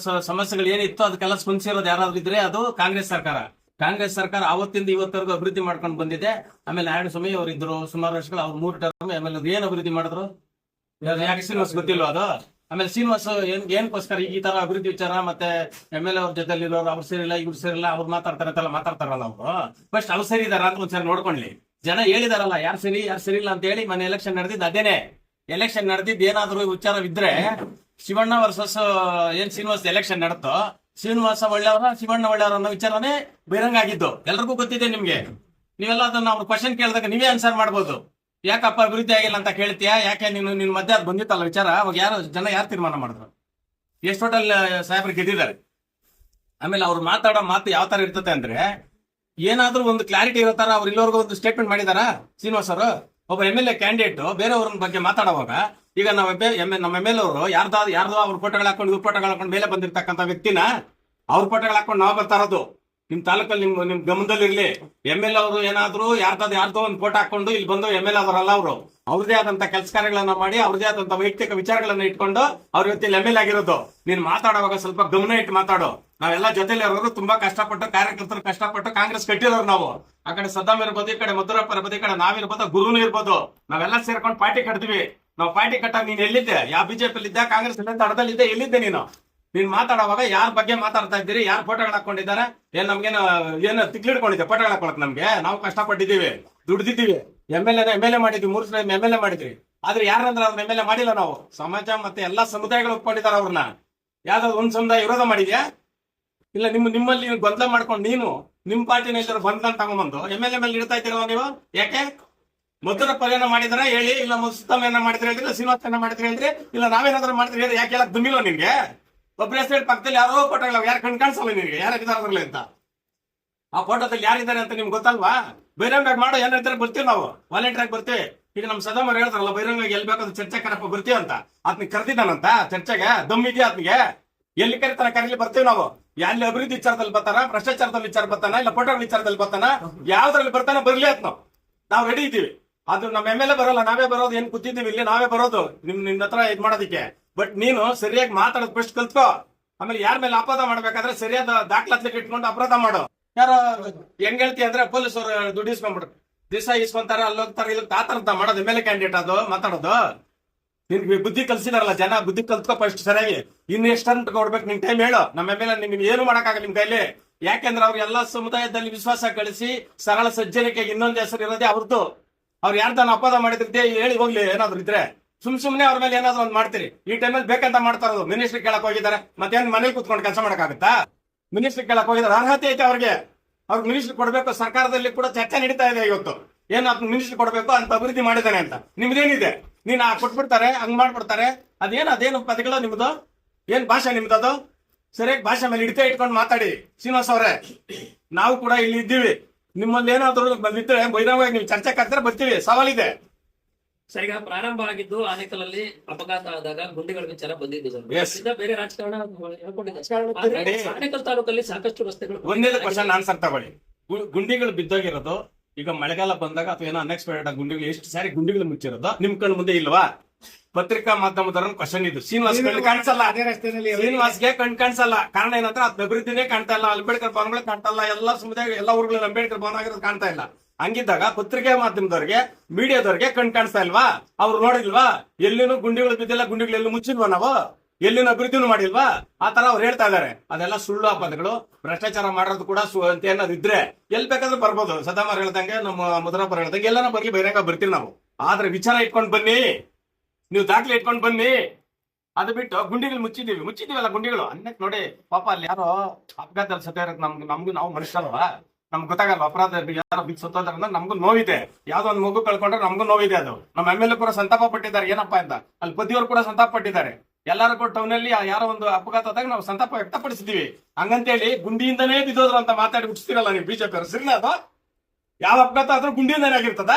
ಸಮಸ್ಯೆಗಳು ಏನಿತ್ತು ಅದಕ್ಕೆಲ್ಲ ಸ್ಪಂದಿಸಿರೋದು ಯಾರಾದ್ರೂ ಇದ್ರೆ ಅದು ಕಾಂಗ್ರೆಸ್ ಸರ್ಕಾರ. ಕಾಂಗ್ರೆಸ್ ಸರ್ಕಾರ ಅವತ್ತಿಂದ ಇವತ್ತರೆಗೂ ಅಭಿವೃದ್ಧಿ ಮಾಡ್ಕೊಂಡು ಬಂದಿದೆ. ಆಮೇಲೆ ನಾರಾಯಣಸ್ವಾಮಿ ಅವರು ಇದ್ರು ಸುಮಾರು ವರ್ಷಗಳು, ಅವ್ರು 3 ಟರ್ಮ್. ಆಮೇಲೆ ಏನ್ ಅಭಿವೃದ್ಧಿ ಮಾಡಿದ್ರು? ಯಾಕೆ ಶ್ರೀನಿವಾಸ್ ಗೊತ್ತಿಲ್ವ ಅದು? ಆಮೇಲೆ ಶ್ರೀನಿವಾಸ್ ಏನಕ್ಕೋಸ್ಕರ ಈ ತರ ಅಭಿವೃದ್ಧಿ ವಿಚಾರ ಮತ್ತೆ MLA ಅವ್ರ ಜೊತೆಲಿ ಇರೋರು ಅವ್ರು ಸೇರಿಲ್ಲ, ಇವ್ರು ಸೇರಿಲ್ಲ, ಅವ್ರು ಮಾತಾಡ್ತಾರೆ ಅಂತೆಲ್ಲ ಮಾತಾಡ್ತಾರಲ್ಲ ಅವರು. ಫಸ್ಟ್ ಅವ್ರು ಸರಿ ಇದಾರ ಅಂತ ಒಂದ್ಸರಿ ನೋಡ್ಕೊಳ್ಳಿ. ಜನ ಹೇಳಿದಾರಲ್ಲ ಯಾರು ಸರಿ ಯಾರು ಸರಿ ಇಲ್ಲ ಅಂತ ಹೇಳಿ. ಮೊನ್ನೆ ಎಲೆಕ್ಷನ್ ನಡೆದಿದ್ದು ಅದೇನೆ. ಎಲೆಕ್ಷನ್ ನಡೆದಿದ್ದು ಏನಾದ್ರು ವಿಚಾರವಿದ್ರೆ ಶಿವಣ್ಣ ವರ್ಸಸ್ ಏನ್ ಶ್ರೀನಿವಾಸ್ ಎಲೆಕ್ಷನ್ ನಡೆತೋ, ಶ್ರೀನಿವಾಸ ಒಳ್ಳೆಯವರ ಶಿವಣ್ಣ ಒಳ್ಳೆಯವರ ಅನ್ನೋ ವಿಚಾರನೇ ಬಹಿರಂಗ ಆಗಿದ್ದು ಎಲ್ರಿಗೂ ಗೊತ್ತಿದೆ ನಿಮ್ಗೆ. ನೀವೆಲ್ಲ ಅದನ್ನ ಅವ್ರು ಕ್ವಶನ್ ಕೇಳಿದಾಗ ನೀವೇ ಆನ್ಸರ್ ಮಾಡ್ಬೋದು. ಯಾಕಪ್ಪ ಅಭಿವೃದ್ಧಿ ಆಗಿಲ್ಲ ಅಂತ ಕೇಳ್ತೀಯಾ? ಯಾಕೆ ನಿನ್ ಮಧ್ಯೆ ಅದು ಬಂದಿತ್ತಲ್ಲ ವಿಚಾರ, ಅವಾಗ ಯಾರು ತೀರ್ಮಾನ ಮಾಡಿದ್ರು? ಎಷ್ಟು ಟೋಟಲ್ ಸಾಹೇಬ್ರು ಗೆದ್ದಿದ್ದಾರೆ. ಆಮೇಲೆ ಅವ್ರು ಮಾತಾಡೋ ಮಾತು ಯಾವ ತರ ಇರ್ತದೆ ಅಂದ್ರೆ, ಏನಾದ್ರೂ ಒಂದು ಕ್ಲಾರಿಟಿ ಇರೋ ತರ ಅವ್ರು ಇಲ್ಲಿವರೆಗೂ ಒಂದು ಸ್ಟೇಟ್ಮೆಂಟ್ ಮಾಡಿದಾರ ಶ್ರೀನಿವಾಸ್ ಅವರು? ಒಬ್ಬ MLA ಕ್ಯಾಂಡಿಡೇಟ್ ಬೇರೆಯವ್ರ ಬಗ್ಗೆ ಮಾತಾಡುವಾಗ, ಈಗ ನಮ್ಮ MLA ಅವರು ಯಾರ್ದೋ ಅವ್ರ ಫೋಟೋಗಳು ಹಾಕೊಂಡು ಇವ್ರ ಫೋಟೋಗಳು ಹಾಕೊಂಡು ಮೇಲೆ ಬಂದಿರ್ತಕ್ಕಂಥ ವ್ಯಕ್ತಿನ ಅವ್ರ ಫೋಟೋಗಳು ಹಾಕೊಂಡು ನಾವು ಬರ್ತಾ ಇರೋದು. ನಿಮ್ ತಾಲೂಕಲ್ಲಿ ನಿಮ್ ಗಮನದಲ್ಲಿ ಇರ್ಲಿ. MLA ಅವರು ಏನಾದ್ರು ಯಾರ್ದೋ ಒಂದು ಫೋಟೋ ಹಾಕೊಂಡು ಇಲ್ಲಿ ಬಂದು MLA ಅವರಲ್ಲ ಅವರು. ಅವ್ರದೇ ಆದಂತ ಕೆಲಸ ಕಾರ್ಯಗಳನ್ನ ಮಾಡಿ ಅವ್ರದೇ ಆದಂತ ವೈಯಕ್ತಿಕ ವಿಚಾರಗಳನ್ನ ಇಟ್ಕೊಂಡು ಅವ್ರ ಇವತ್ತಿಲ್ಲಿ MLA ಆಗಿರೋದು. ನೀನ್ ಮಾತಾಡುವಾಗ ಸ್ವಲ್ಪ ಗಮನ ಇಟ್ಟು ಮಾತಾಡು. ನಾವೆಲ್ಲ ಜೊತೆಲಿ ಇರೋರು ತುಂಬಾ ಕಷ್ಟಪಟ್ಟು, ಕಾರ್ಯಕರ್ತರು ಕಷ್ಟಪಟ್ಟು ಕಾಂಗ್ರೆಸ್ ಕಟ್ಟಿರೋರು ನಾವು. ಆ ಕಡೆ ಸದ್ದಾಮ್ ಇರ್ಬೋದು, ಈ ಕಡೆ ಮಧುರಪ್ಪ ಇರ್ಬೋದು, ಈ ಕಡೆ ನಾವಿರ್ಬೋದು, ಗುರುನು ಇರ್ಬೋದು. ನಾವೆಲ್ಲ ಸೇರ್ಕೊಂಡು ಪಾರ್ಟಿ ಕಟ್ತೀವಿ. ನಾವು ಪಾರ್ಟಿ ಕಟ್ಟಾಗ ನೀನ್ ಎಲ್ಲಿದ್ದೆ? ಯಾವ ಬಿಜೆಪಿ ಇದ್ದ, ಕಾಂಗ್ರೆಸ್ ತಡದಲ್ಲಿದ್ದೆ, ಎಲ್ಲಿದ್ದೆ ನೀನು? ನೀನ್ ಮಾತಾಡುವಾಗ ಯಾರ ಬಗ್ಗೆ ಮಾತಾಡ್ತಾ ಇದ್ದೀರಿ, ಯಾರು ಫೋಟೋಗಳು ಹಾಕೊಂಡಿದ್ದಾರೆ, ಏನು ತಿಕ್ಲಿಡ್ಕೊಂಡಿದ್ದೆ ಫೋಟೋಗಳು ಹಾಕೊಳಕ್? ನಮ್ಗೆ ನಾವು ಕಷ್ಟಪಟ್ಟಿದ್ದೀವಿ, ದುಡ್ದಿದ್ದೀವಿ. MLA ಮಾಡಿದ್ವಿ, 3 ಸಲ MLA ಮಾಡಿದ್ವಿ. ಆದ್ರೆ ಯಾರಂದ್ರೆ ಅವ್ರ MLA ಮಾಡಿಲ್ಲ ನಾವು. ಸಮಾಜ ಮತ್ತೆ ಎಲ್ಲಾ ಸಮುದಾಯಗಳು ಒಪ್ಕೊಂಡಿದ್ದಾರೆ ಅವ್ರನ್ನ. ಯಾವ್ದಾದ್ರು ಒಂದ್ ಸಮುದಾಯ ವಿರೋಧ ಮಾಡಿದ್ಯಾ? ಇಲ್ಲ. ನಿಮ್ಮಲ್ಲಿ ಗೊಂದಲ ಮಾಡ್ಕೊಂಡು ನೀನು ನಿಮ್ ಪಾರ್ಟಿನ ಬಂಧನ ತಗೊಂಡ್ಬಂದು MLA ಮೇಲೆ ಇಡ್ತಾ ಇದ್ದೀರಲ್ಲ ನೀವು. ಯಾಕೆ? ಮಧುರಪ್ಪ ಏನೋ ಮಾಡಿದಾರ ಹೇಳಿ, ಇಲ್ಲ ಮುಸ್ತಮ್ ಏನೋ ಮಾಡಿದ್ರೆ ಹೇಳಿದ್ರೆ, ಇಲ್ಲ ಶ್ರೀನಿವಾಸ ಏನೋ ಮಾಡಿದ್ರೆ ಹೇಳಿದ್ರೆ, ಇಲ್ಲ ನಾವೇನಾದ್ರೂ ಮಾಡಿದ್ರೆ ಹೇಳಿ. ಯಾಕೆ ಹೇಳಕ್ ದುಮ್ಮಿಲ್ವ ನಿನ್ಗೆ? ಒಬ್ಬರೇ ಸೈಡ್ ಪಕ್ಕದಲ್ಲಿ ಯಾರೋ ಫೋಟೋಗಳು ಯಾರು ಕಾಣಿಸಲ್ಲ ನಿನ್ಗೆ, ಯಾರಿದ್ದಾರೆ ಅದ್ರಲ್ಲಿ ಅಂತ? ಆ ಫೋಟೋದಲ್ಲಿ ಯಾರಿದ್ದಾರೆ ಅಂತ ನಿಮ್ಗೆ ಗೊತ್ತಲ್ವಾ? ಬಹಿರಂಗ ಮಾಡೋ ಏನಿದ್ರೆ ಬರ್ತೀವಿ ನಾವು, ವಾಲಂಟಿಯರ್ ಆಗಿ ಬರ್ತೀವಿ. ಈಗ ನಮ್ ಸದಾಮರ್ ಹೇಳ್ತಾರಲ್ಲ, ಬಹಿರಂಗ ಎಲ್ಲಿ ಬೇಕಾದ್ರೂ ಚರ್ಚೆ ಕರಪ್ಪ ಬರ್ತೀವಿ ಅಂತ. ಆತ್ನಿಗೆ ಕರೆದಿದ್ದಾನಂತ ಚರ್ಚೆಗೆ? ದಮ್ಮಿದ್ಯಾ ಆತ್ನಿಗೆ? ಎಲ್ಲಿ ಕರಿತಾನ ಕರೀಲಿ ಬರ್ತೀವಿ ನಾವು. ಎಲ್ಲಿ ಅಭಿವೃದ್ಧಿ ವಿಚಾರದಲ್ಲಿ ಬರ್ತಾನ, ಭ್ರಷ್ಟಾಚಾರದಲ್ಲಿ ವಿಚಾರ ಬರ್ತಾನ, ಇಲ್ಲ ಫೋಟೋಗಳ ವಿಚಾರದಲ್ಲಿ ಬರ್ತಾನ, ಯಾವ್ದ್ರಲ್ಲಿ ಬರ್ತಾನ ಬರ್ಲಿ ಅಂತ ನಾವು ರೆಡಿ ಇದ್ದೀವಿ. ಅದು ನಮ್ಮ MLA ಬರೋಲ್ಲ, ನಾವೇ ಬರೋದು. ಏನ್ ಕೂತಿದ್ದೀವಿ ಇಲ್ಲಿ, ನಾವೇ ಬರೋದು ನಿನ್ನ ಹತ್ರ ಇದ್ ಮಾಡೋದಿಕ್ಕೆ. ಬಟ್ ನೀನು ಸರಿಯಾಗಿ ಮಾತಾಡೋದು ಫಸ್ಟ್ ಕಲ್ತ್ಕೋ. ಆಮೇಲೆ ಯಾರ ಮೇಲೆ ಅಪರಾಧ ಮಾಡ್ಬೇಕಾದ್ರೆ ಸರಿಯಾದ ದಾಖಲಾತಿ ಇಟ್ಕೊಂಡು ಅಪರಾಧ ಮಾಡೋ. ಯಾರೋ ಹೆಂಗ್ ಹೇಳ್ತಿ ಅಂದ್ರೆ ಪೊಲೀಸರು ದುಡ್ಡು ಇಸ್ಕೊಂಡ್ಬಿಡ್ರು, ದಿವಸ ಇಸ್ಕೊಂತಾರೆ, ಅಲ್ಲಿ ಹೋಗ್ತಾರೆ, ಇಲ್ಲಿ ಆ ತರದ ಮಾಡೋದು. ಎಮ್ ಎಲ್ ಎ ಕ್ಯಾಂಡಿಡೇಟ್ ಅದು ಮಾತಾಡೋದು. ನಿನ್ಗೆ ಬುದ್ಧಿ ಕಲ್ಸಿದಾರಲ್ಲ ಜನ, ಬುದ್ಧಿ ಕಲ್ತ್ಕೋ ಫಸ್ಟ್ ಸರಿಯಾಗಿ. ಇನ್ನು ಎಷ್ಟಂತ ಕೊಡ್ಬೇಕು ನಿನ್ ಟೈಮ್ ಹೇಳು. ನಮ್ಮ ಎಮ್ ಎಲ್ ಎ ನಿಮ್ಗೆ ಏನು ಮಾಡಕ್ಕಾಗಲ್ಲ ನಿಮ್ ಕೈಲಿ. ಯಾಕೆಂದ್ರೆ ಅವ್ರು ಎಲ್ಲಾ ಸಮುದಾಯದಲ್ಲಿ ವಿಶ್ವಾಸ ಕಳಿಸಿ ಸರಳ ಸಜ್ಜನಿಕೆ ಇನ್ನೊಂದು ಹೆಸರು ಇರೋದೇ ಅವ್ರದ್ದು. ಅವ್ರು ಯಾರ್ದಾನ ಅಪರಾಧ ಮಾಡಿದ್ರೆ ಹೇಳಿ ಹೋಗ್ಲಿ. ಏನಾದ್ರು ಇದ್ರೆ ಸುಮ್ನೆ ಅವ್ರ ಮೇಲೆ ಏನಾದ್ರು ಒಂದ್ ಮಾಡ್ತೀರಿ. ಈ ಟೈಮಲ್ಲಿ ಬೇಕಂತ ಮಾಡ್ತಾ ಇರೋದು. ಮಿನಿಸ್ಟ್ರಿ ಕೇಳಕ್ ಹೋಗಿದ್ದಾರೆ, ಮತ್ತೇನ್ ಮನೇಲಿ ಕುತ್ಕೊಂಡು ಕೆಲಸ ಮಾಡಕ್ಕಾಗತ್ತಾ? ಮಿನಿಸ್ಟ್ರಿ ಕೇಳಕ್ ಹೋಗಿದ್ದಾರೆ, ಅರ್ಹತೆ ಐತೆ ಅವ್ರಿಗೆ ಮಿನಿಸ್ಟ್ರಿ ಕೊಡ್ಬೇಕು. ಸರ್ಕಾರದಲ್ಲಿ ಕೂಡ ಚರ್ಚೆ ನಡೀತಾ ಇದೆ ಇವತ್ತು. ಏನ್ ಮಿನಿಸ್ಟ್ರಿ ಕೊಡ್ಬೇಕು ಅಂತ ಅಭಿವೃದ್ಧಿ ಮಾಡಿದ್ದಾನೆ ಅಂತ. ನಿಮ್ದೇನಿದೆ? ನೀನ್ ಕೊಟ್ಬಿಡ್ತಾರೆ, ಹಂಗ್ ಮಾಡ್ಬಿಡ್ತಾರೆ. ಅದೇನು ಪದಗಳು ನಿಮ್ದು? ಏನ್ ಭಾಷೆ ನಿಮ್ದು? ಸರಿಯಾಗಿ ಭಾಷೆ ಮೇಲೆ ಹಿಡಿತ ಇಟ್ಕೊಂಡು ಮಾತಾಡಿ. ಶ್ರೀನಿವಾಸ್ ಅವರೇ, ನಾವು ಕೂಡ ಇಲ್ಲಿ ಇದ್ದೀವಿ. ನಿಮ್ಮಲ್ಲಿ ಏನಾದ್ರು ಬಂದಿದ್ರೆ ಬಹಿರಂಗವಾಗಿ ನೀವು ಚರ್ಚೆ ಕರೆದ್ರೆ ಬರ್ತೀವಿ. ಸವಾಲಿದೆ. ಸರ್, ಈಗ ಪ್ರಾರಂಭ ಆಗಿದ್ದು ಆನೇಕಲಲ್ಲಿ ಅಪಘಾತ ಆದಾಗ ಗುಂಡಿಗಳ ವಿಚಾರ ಬಂದಿದ್ದು ಸರ್. Yes. ಇದರಿಂದ ಬೇರೆ ರಾಜಕಾರಣ ಹೇಳ್ಕೊಂಡಿದೆ. ಆದ್ರೆ ಆನೇಕಲ್ ತಾಲೂಕಲ್ಲಿ ಸಾಕಷ್ಟು ರಸ್ತೆಗಳು ಒಂದೇ ಕ್ವಶನ್ ಆನ್ಸರ್ ತಗೊಳ್ಳಿ. ಗುಂಡಿಗಳು ಬಿದ್ದೋಗಿರೋದು ಈಗ ಮಳೆಗಾಲ ಬಂದಾಗ ಅಥವಾ ಏನೋ ಅನ್ಎಕ್ಸ್ಪೆಕ್ಟೆಡ್ ಗುಂಡಿಗಳು ಎಷ್ಟು ಸಾರಿ ಗುಂಡಿಗಳು ಮುಚ್ಚಿರೋದು ನಿಮ್ ಕಣ್ಣು ಮುಂದೆ ಇಲ್ವಾ? ಪತ್ರಿಕಾ ಮಾಧ್ಯಮದವರ ಕ್ವಶನ್ ಇದು. ಶ್ರೀನಿವಾಸ್ ಕಣ್ ಕಾಣಿಸಲ್ಲ, ಶ್ರೀನಿವಾಸ್ಗೆ ಕಣ್ ಕಾಣಿಸಲ್ಲ. ಕಾರಣ ಏನಂದ್ರೆ ಅದ್ ಅಭಿವೃದ್ಧಿನೇ ಕಾಣ್ತಾ ಇಲ್ಲ, ಅಂಬೇಡ್ಕರ್ ಭವನಗಳು ಕಾಣ್ತಾ ಇಲ್ಲ, ಎಲ್ಲಾ ಸಮುದಾಯ ಎಲ್ಲಾ ಊರುಗಳಲ್ಲಿ ಅಂಬೇಡ್ಕರ್ ಭವನ ಆಗಿರೋದು ಕಾಣ್ತಾ ಇಲ್ಲ. ಹಂಗಿದ್ದಾಗ ಪತ್ರಿಕೆ ಮಾಧ್ಯಮದವ್ರಿಗೆ, ಮೀಡಿಯಾದವ್ರಿಗೆ ಕಣ್ ಕಾಣಿಸ್ತಾ ಇಲ್ವಾ? ಅವ್ರು ನೋಡಿಲ್ವಾ? ಎಲ್ಲಿನೂ ಗುಂಡಿಗಳು ಬಿದ್ದಿಲ್ಲ, ಗುಂಡಿಗಳು ಎಲ್ಲೂ ಮುಚ್ಚಿಲ್ವಾ? ನಾವು ಎಲ್ಲಿನೂ ಅಭಿವೃದ್ಧಿನೂ ಮಾಡಿಲ್ವಾ? ಆ ತರ ಅವ್ರು ಹೇಳ್ತಾ ಇದಾರೆ. ಅದೆಲ್ಲ ಸುಳ್ಳು ಆಪಾದಗಳು. ಭ್ರಷ್ಟಾಚಾರ ಮಾಡೋದು ಕೂಡ ಅಂತ ಏನಾದಿದ್ರೆ ಎಲ್ಲಿ ಬೇಕಾದ್ರೂ ಬರ್ಬೋದು. ಸದಾಮರ್ ಹೇಳ್ದಂಗೆ, ನಮ್ಮ ಮುದರಪ್ಪರ್ ಹೇಳ್ದಂಗೆ ಎಲ್ಲಾನು ಬರ್ಲಿ, ಬಹಿರಂಗ ಬರ್ತೀವಿ ನಾವು. ಆದ್ರೆ ವಿಚಾರ ಇಟ್ಕೊಂಡು ಬನ್ನಿ, ನೀವು ದಾಖಲೆ ಇಟ್ಕೊಂಡು ಬನ್ನಿ. ಅದು ಬಿಟ್ಟು ಗುಂಡಿಗಳು ಮುಚ್ಚಿದೀವಲ್ಲ ಗುಂಡಿಗಳು ಅನ್ನಕ್ ನೋಡಿ. ಪಾಪ ಅಲ್ಲಿ ಯಾರೋ ಅಪಘಾತದಲ್ಲಿ ಸತ್ತ ಇರಕ್ ನಮ್ಗೂ ನಾವು ಮನುಷ್ಯಲ್ವಾ? ನಮ್ಗೆ ಗೊತ್ತಾಗಲ್ಲ ಅಪರಾಧ ಯಾರೋ ಬಿದ್ದು ಸತ್ತೋದ್ರೆ ಅಂದ್ರೆ ನಮ್ಗೂ ನೋವಿದೆ. ಯಾವ್ದೋ ಒಂದು ಮಗು ಕಳ್ಕೊಂಡ್ರೆ ನಮ್ಗೂ ನೋವಿದೆ. ಅದು ನಮ್ಮ ಎಮ್ ಎಲ್ ಎ ಕೂಡ ಸಂತಾಪ ಪಟ್ಟಿದ್ದಾರೆ. ಏನಪ್ಪಾ ಅಂತ ಅಲ್ಲಿ ಪತಿಯವರು ಕೂಡ ಸಂತಾಪ ಪಟ್ಟಿದ್ದಾರೆ. ಎಲ್ಲಾರು ಕೂಡ ಟೌನ್ ಅಲ್ಲಿ ಯಾರೋ ಒಂದು ಅಪಘಾತ ಆದಾಗ ನಾವು ಸಂತಾಪ ವ್ಯಕ್ತಪಡಿಸಿದೀವಿ. ಹಂಗಂತೇಳಿ ಗುಂಡಿಯಿಂದನೇ ಬಿದ್ದೋದ್ರು ಅಂತ ಮಾತಾಡಿ ಹುಟ್ಟಿಸ್ತಿರಲ್ಲ ನೀವು ಬಿಜೆಪಿ ಅವರು. ಸರಿನಾ? ಅದು ಯಾವ ಅಪಘಾತ ಆದ್ರೂ ಗುಂಡಿಯಿಂದನೇ ಆಗಿರ್ತದ?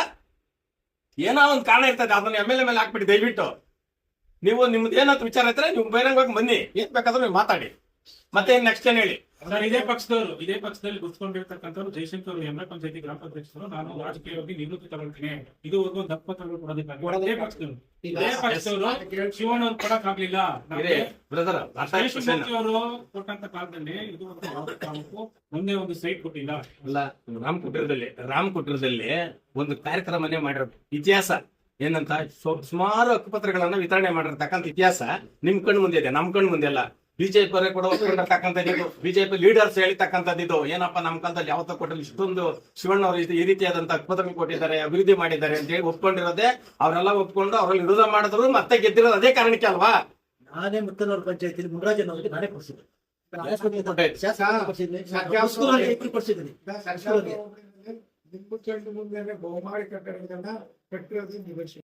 ಏನೋ ಒಂದು ಕಾರಣ ಇರ್ತದೆ. ಅದನ್ನ ಎಮ್ ಎಲ್ ಎ ಮೇಲೆ ಹಾಕ್ಬಿಟ್ಟು ದಯವಿಟ್ಟು ನೀವು ನಿಮ್ದು ಏನಾದ್ರು ವಿಚಾರ ಇದ್ರೆ ನೀವು ಬಹಿರಂಗವಾಗಿ ಬನ್ನಿ, ಏನ್ ಬೇಕಾದ್ರೂ ನೀವು ಮಾತಾಡಿ. ಮತ್ತೆ ನೆಕ್ಸ್ಟ್ ಏನ್ ಹೇಳಿ ಸರ್, ಇದೇ ಪಕ್ಷದಲ್ಲಿ ಗುರ್ಸ್ಕೊಂಡಿರ್ತಕ್ಕಂಥವ್ರು ಜಯಶಂಕರ್ ಎಂ.ಎ. ಪಂಚಾಯತಿ ಗ್ರಾಮ ಪಂಚಾಯತ್ ನಾನು ರಾಜಕೀಯವಾಗಿ ನಿವೃತ್ತಿ ತಗೊಳ್ತೀನಿ, ಇದುವರೆಗೂ ದಪ್ಪತ್ರಗಳು ಕೊಡೋದಕ್ಕಾಗಿ ಇದೇ ಪಕ್ಷದವರು ಶಿವಣ್ಣವ್ರು ಕೊಡಕ್ ಆಗ್ಲಿಲ್ಲ. ಬ್ರದರ್ ಅವರು ಕೊಟ್ಟಂತ ಕಾಲದಲ್ಲಿ ಇದುವರೆಗೂ ಒಂದೇ ಒಂದು ಸೈಟ್ ಕೊಟ್ಟಿಲ್ಲ. ಅಲ್ಲ, ರಾಮಕುಟೀರದಲ್ಲಿ ಒಂದು ಕಾರ್ಯಕ್ರಮನೇ ಮಾಡಿರೋದು. ಇತಿಹಾಸ ಏನಂತ ಸುಮಾರು ಹಕ್ಕುಪತ್ರಗಳನ್ನ ವಿತರಣೆ ಮಾಡಿರ್ತಕ್ಕಂಥ ಇತಿಹಾಸ ನಿಮ್ ಕಣ್ಣು ಮುಂದೆ ಇದೆ, ನಮ್ ಕಣ್ಣು ಮುಂದೆ ಅಲ್ಲ. ಬಿಜೆಪಿ ಅವರೇ ಕೂಡ ಒಪ್ಕೊಂಡಿರ್ತಕ್ಕಂಥದ್ದು, ಬಿಜೆಪಿ ಲೀಡರ್ಸ್ ಹೇಳ್ತಕ್ಕಂಥದ್ದು. ಏನಪ್ಪಾ ನಮ್ಮ ಕಾಲದಲ್ಲಿ ಯಾವತ್ತೂ ಕೊಟ್ಟರು ಇಷ್ಟೊಂದು ಶಿವಣ್ಣ ಅವರು ಈ ರೀತಿಯಾದಂತ ಹಕ್ಕುಪತ್ರ ಕೊಟ್ಟಿದ್ದಾರೆ, ಅಭಿವೃದ್ಧಿ ಮಾಡಿದ್ದಾರೆ ಅಂತ ಹೇಳಿ ಒಪ್ಕೊಂಡಿರೋದೇ. ಅವರೆಲ್ಲ ಒಪ್ಕೊಂಡು ಅವರಲ್ಲಿ ವಿರೋಧ ಮಾಡಿದ್ರು, ಮತ್ತೆ ಗೆದ್ದಿರೋದು ಅದೇ ಕಾರಣಕ್ಕೆ ಅಲ್ವಾ? ನಾನೇ ಮುತ್ತನೂರು ಪಂಚಾಯತಿ ಮುನ್ರಾಜನವರಿಗೆ ನಾನೇ ಕೊಡ್ಸಿದ್ದೆ. ನಿಂಬು ಚೆಂಡು ಮುಂದೆ ಬಹುಮಾಡಿ ಕಟ್ಟಡಗಳನ್ನ ಕಟ್ಟಿರೋದು ನಿರೀಕ್ಷೆ.